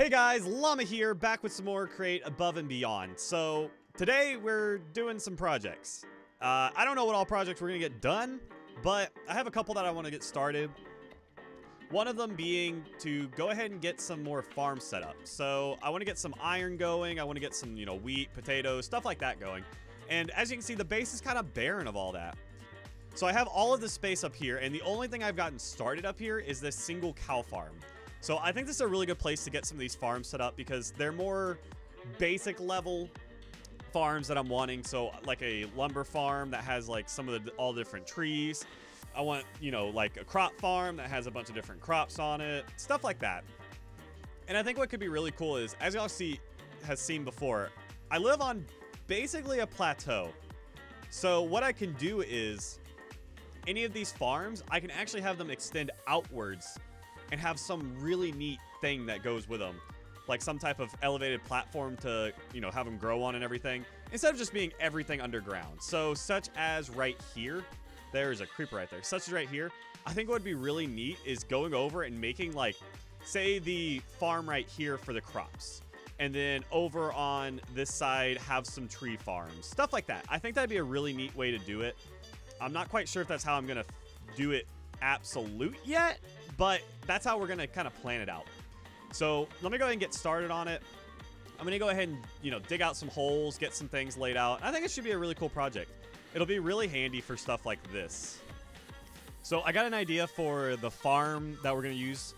Hey guys, Llama here, back with some more Create Above and Beyond. So, today we're doing some projects. I don't know what all projects we're gonna get done, but I have a couple that I want to get started. One of them being to go ahead and get some more farms set up. So, I want to get some iron going, I want to get some, wheat, potatoes, stuff like that going. And as you can see, the base is kind of barren of all that. So I have all of this space up here, and the only thing I've gotten started up here is this single cow farm. So I think this is a really good place to get some of these farms set up because they're more basic level farms that I'm wanting. So like a lumber farm that has like some of all different trees. I want, like a crop farm that has a bunch of different crops on it, stuff like that. And I think what could be really cool is, as y'all has seen before, I live on basically a plateau. So what I can do is any of these farms, I can actually have them extend outwards and have some really neat thing that goes with them. Like some type of elevated platform to, have them grow on and everything. Instead of just being everything underground. So such as right here, there's a creeper right there. Such as right here, I think what would be really neat is going over and making like, say the farm right here for the crops. And then over on this side, have some tree farms. Stuff like that. I think that'd be a really neat way to do it. I'm not quite sure if that's how I'm gonna do it absolute yet, but that's how we're gonna kind of plan it out. So let me go ahead and get started on it. I'm gonna go ahead and dig out some holes, get some things laid out. I think it should be a really cool project. It'll be really handy for stuff like this. So I got an idea for the farm that we're gonna use,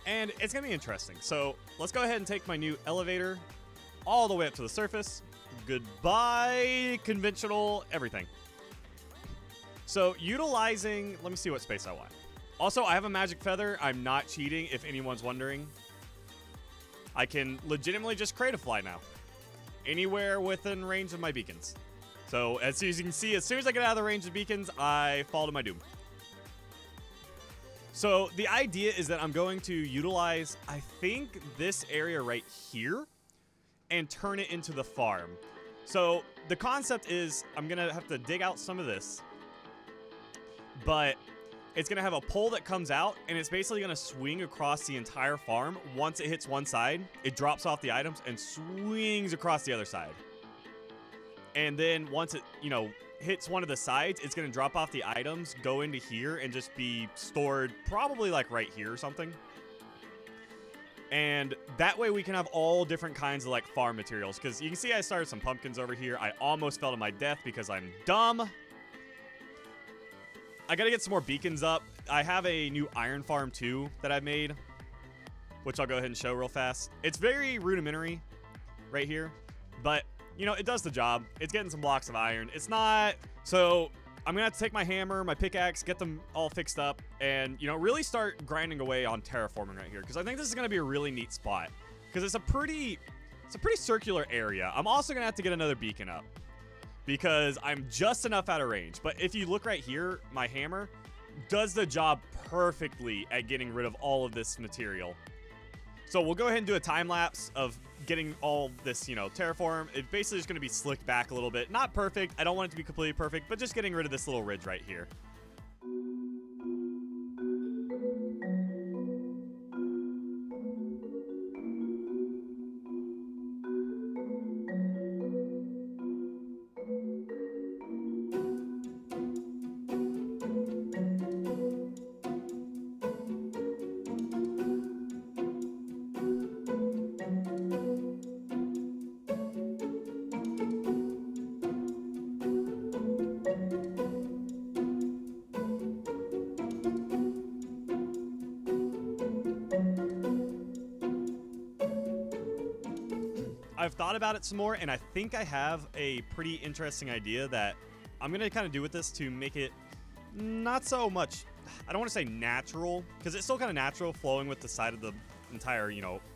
and it's gonna be interesting. So let's go ahead and take my new elevator all the way up to the surface. Goodbye conventional everything. So utilizing, let me see what space I want. Also, I have a magic feather. I'm not cheating, if anyone's wondering. I can legitimately just create a fly now. Anywhere within range of my beacons. So, as you can see, as soon as I get out of the range of beacons, I fall to my doom. So, the idea is that I'm going to utilize, I think, this area right here and turn it into the farm. So, the concept is I'm going to have to dig out some of this, but it's going to have a pole that comes out, and it's basically going to swing across the entire farm. Once it hits one side, it drops off the items and swings across the other side. And then once it, hits one of the sides, it's going to drop off the items, go into here, and just be stored probably like right here or something. And that way we can have all different kinds of like farm materials. Because you can see I started some pumpkins over here. I almost fell to my death because I'm dumb. I gotta get some more beacons up. I have a new iron farm too that I've made, which I'll go ahead and show real fast. It's very rudimentary right here, but it does the job. It's getting some blocks of iron. It's not, so I'm gonna have to take my hammer, my pickaxe, get them all fixed up, and really start grinding away on terraforming right here, because I think this is gonna be a really neat spot, because it's a pretty circular area. I'm also gonna have to get another beacon up, because I'm just enough out of range. But if you look right here, my hammer does the job perfectly at getting rid of all of this material. So we'll go ahead and do a time lapse of getting all this, terraform. It's basically just going to be slicked back a little bit. Not perfect. I don't want it to be completely perfect, but just getting rid of this little ridge right here. I've thought about it some more, and I think I have a pretty interesting idea that I'm going to kind of do with this to make it not so much, I don't want to say natural, because it's still kind of natural flowing with the side of the entire,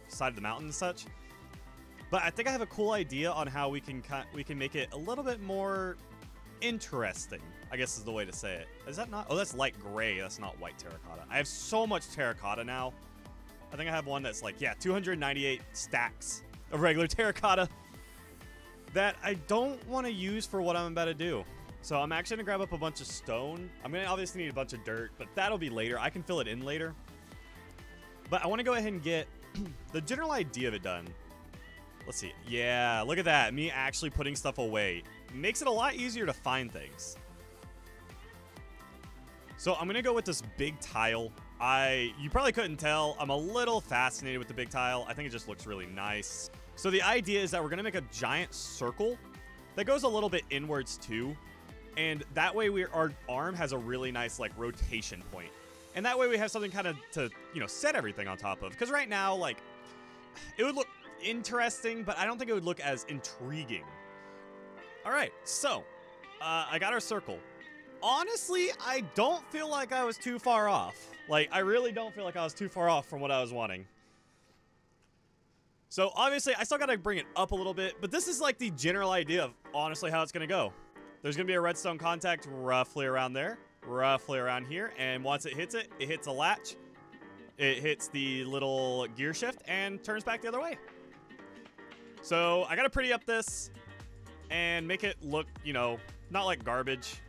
side of the mountain and such. But I think I have a cool idea on how we can make it a little bit more interesting, I guess is the way to say it. Is that not? Oh, that's light gray. That's not white terracotta. I have so much terracotta now. I think I have one that's like, yeah, 298 stacks of regular terracotta that I don't want to use for what I'm about to do. So I'm actually going to grab up a bunch of stone. I'm going to obviously need a bunch of dirt, but that'll be later. I can fill it in later. But I want to go ahead and get the general idea of it done. Let's see. Yeah, look at that. Me actually putting stuff away. Makes it a lot easier to find things. So I'm going to go with this big tile. You probably couldn't tell. I'm a little fascinated with the big tile. I think it just looks really nice. So the idea is that we're going to make a giant circle that goes a little bit inwards too. And that way our arm has a really nice like rotation point. And that way we have something kind of to, set everything on top of. Because right now, like, it would look interesting, but I don't think it would look as intriguing. All right, so I got our circle. Honestly, I don't feel like I was too far off. Like, I really don't feel like I was too far off from what I was wanting. So obviously, I still got to bring it up a little bit, but this is like the general idea of honestly how it's going to go. There's going to be a redstone contact roughly around there, roughly around here, and once it hits a latch. It hits the little gear shift and turns back the other way. So I got to pretty up this and make it look, not like garbage.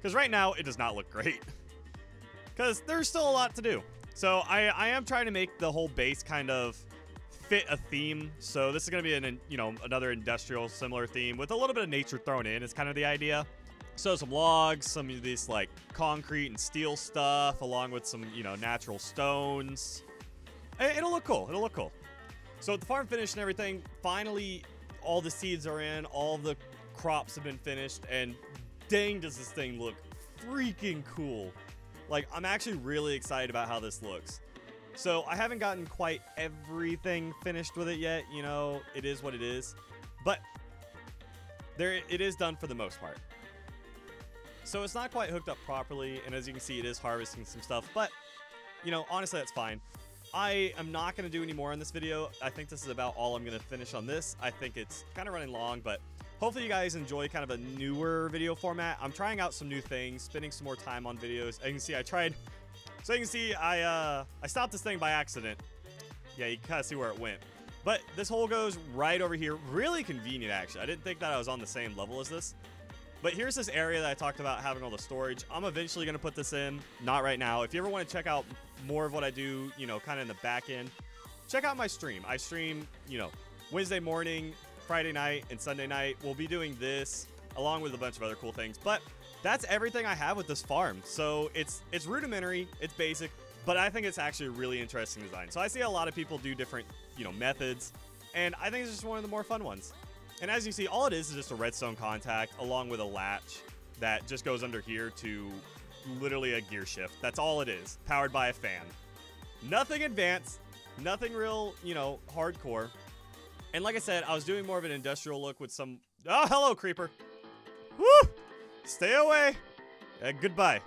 Because right now, it does not look great. Because there's still a lot to do. So I am trying to make the whole base kind of fit a theme. So this is going to be another industrial similar theme with a little bit of nature thrown in is kind of the idea. So some logs, some of these like concrete and steel stuff, along with some, natural stones. It'll look cool. It'll look cool. So with the farm finished and everything, finally all the seeds are in, all the crops have been finished, and dang does this thing look freaking cool. Like, I'm actually really excited about how this looks. So I haven't gotten quite everything finished with it yet, it is what it is. But it is done for the most part. So it's not quite hooked up properly, and as you can see, it is harvesting some stuff, but, honestly, that's fine. I am not going to do any more on this video. I think this is about all I'm going to finish on this. I think it's kind of running long, but hopefully you guys enjoy kind of a newer video format. I'm trying out some new things, spending some more time on videos. As you can see, I stopped this thing by accident. Yeah, you can kind of see where it went. But this hole goes right over here. Really convenient, actually. I didn't think that I was on the same level as this. But here's this area that I talked about having all the storage. I'm eventually going to put this in. Not right now. If you ever want to check out more of what I do, kind of in the back end, check out my stream. I stream, Wednesday morning, Friday night, and Sunday night. We'll be doing this along with a bunch of other cool things. But that's everything I have with this farm. So it's rudimentary, it's basic, but I think it's actually a really interesting design. So I see a lot of people do different, methods, and I think it's just one of the more fun ones. And as you see, all it is just a redstone contact along with a latch that just goes under here to literally a gear shift. That's all it is, powered by a fan. Nothing advanced, nothing real, hardcore. And like I said, I was doing more of an industrial look with some... Oh, hello, creeper. Woo! Stay away. Goodbye.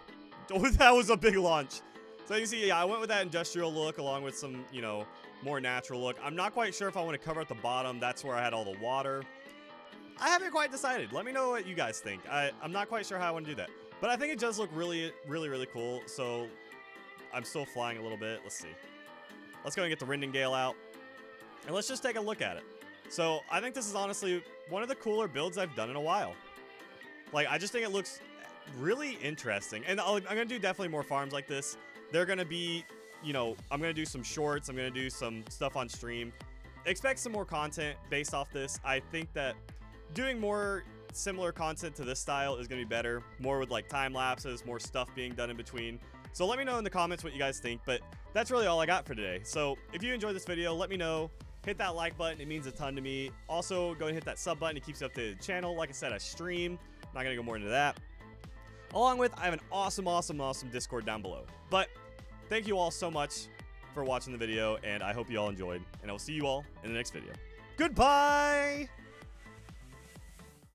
Oh, that was a big launch. So you see, yeah, I went with that industrial look along with some, more natural look. I'm not quite sure if I want to cover at the bottom. That's where I had all the water. I haven't quite decided. Let me know what you guys think. I'm not quite sure how I want to do that. But I think it does look really, really, really cool. So I'm still flying a little bit. Let's see. Let's go and get the Rendingale out. And let's just take a look at it. So I think this is honestly one of the cooler builds I've done in a while. Like, I just think it looks really interesting. And I'm going to do definitely more farms like this. They're going to be, I'm going to do some shorts. I'm going to do some stuff on stream. Expect some more content based off this. I think that doing more similar content to this style is going to be better. More with like time lapses, more stuff being done in between. So let me know in the comments what you guys think. But that's really all I got for today. So if you enjoyed this video, let me know. Hit that like button. It means a ton to me. Also, go and hit that sub button. It keeps you updated to the channel. Like I said, I stream. I'm not going to go more into that. Along with, I have an awesome, awesome, awesome Discord down below. But thank you all so much for watching the video, and I hope you all enjoyed. And I will see you all in the next video. Goodbye!